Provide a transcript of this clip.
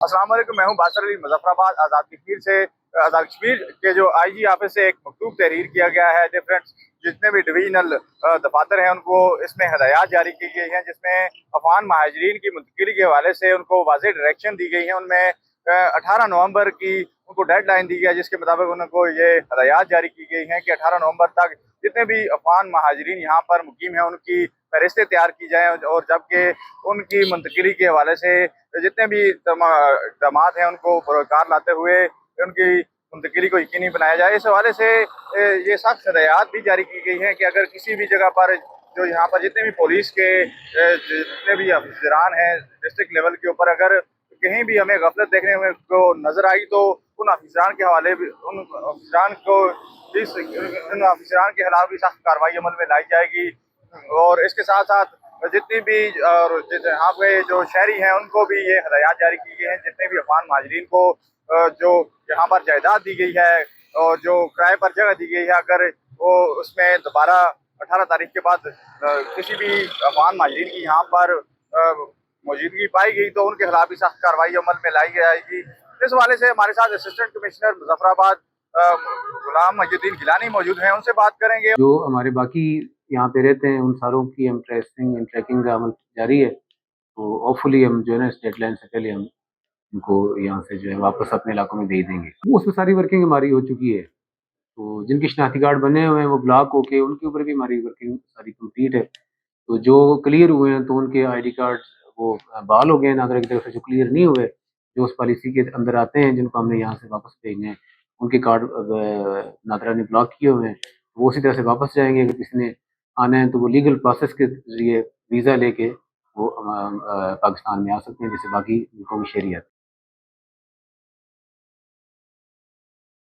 अस्सलाम वालेकुम, मैं हूं बासर अली मुजफ्फराबाद। आज़ाद कश्मीर के जो आईजी ऑफिस से एक मकतूब तहरीर किया गया है। डिफरेंट जितने भी डिवीजनल दफातर हैं उनको इसमें हदायत जारी की गई हैं, जिसमें अफगान महाजरीन की मुंतकिली के हवाले से उनको वाज़ेह डायरेक्शन दी गई हैं। उनमें 18 नवंबर की उनको डेड लाइन दी गई है, जिसके मुताबिक उनको ये हदायत जारी की गई हैं कि 18 नवंबर तक जितने भी अफगान महाजरीन यहाँ पर मुकीम हैं उनकी फहरिस्तें तैयार की जाएँ, और जबकि उनकी मुंतकिली के हवाले से जितने भी इक़दामात हैं उनको बरोकार लाते हुए उनकी मुंतकिली को यकीनी बनाया जाए। इस हवाले से ये सख्त हिदायत भी जारी की गई हैं कि अगर किसी भी जगह पर जो यहाँ पर जितने भी पुलिस के जितने भी अफसरान हैं डिस्ट्रिक्ट लेवल के ऊपर, अगर कहीं भी हमें गफलत देखने में को नजर आई तो उन अफसरान के हवाले उन अफसरान को उन अफसरान के खिलाफ भी सख्त कार्रवाई अमल में लाई जाएगी। और इसके साथ साथ जितनी भी और यहाँ पे जो शहरी हैं उनको भी ये हदायत जारी की गई हैं, जितने भी अफगान महाजरीन को जो यहाँ पर जायदाद दी गई है और जो किराए पर जगह दी गई है, अगर वो उसमें दोबारा 18 तारीख के बाद किसी भी अफगान महाजरीन की यहाँ पर मौजूदगी पाई गई तो उनके खिलाफ भी सख्त कार्रवाई अमल में लाई जाएगी। इस हवाले से हमारे साथ असिस्टेंट कमिश्नर मुजफ्फराबाद गुलाम महीउद्दीन गिलानी मौजूद हैं, उनसे बात करेंगे। जो हमारे बाकी यहाँ पे रहते हैं उन सारों की हम ट्रेसिंग एंड ट्रैकिंग का अमल जारी है, तो होपफुली हम जो है ना इस डेडलाइन से पहले हम उनको यहाँ से जो है वापस अपने इलाकों में भेज देंगे। उसमें सारी वर्किंग हमारी हो चुकी है, तो जिनके शनाख्ती कार्ड बने हुए हैं वो ब्लॉक होके उनके ऊपर भी हमारी वर्किंग सारी कंप्लीट है। तो जो क्लियर हुए हैं तो उनके आईडी कार्ड वो बहाल हो गए हैं नागरिक की तरफ से। जो क्लियर नहीं हुए, जो उस पॉलिसी के अंदर आते हैं जिनको हमने यहाँ से वापस भेजने हैं, उनके कार्ड नागरा ने ब्लॉक किए हुए हैं, वो उसी तरह से वापस जाएंगे। अगर किसी ने आना है तो वो लीगल प्रोसेस के जरिए वीज़ा लेके वो पाकिस्तान में आ सकते हैं, जैसे बाकी मुल्कों की शहरियत।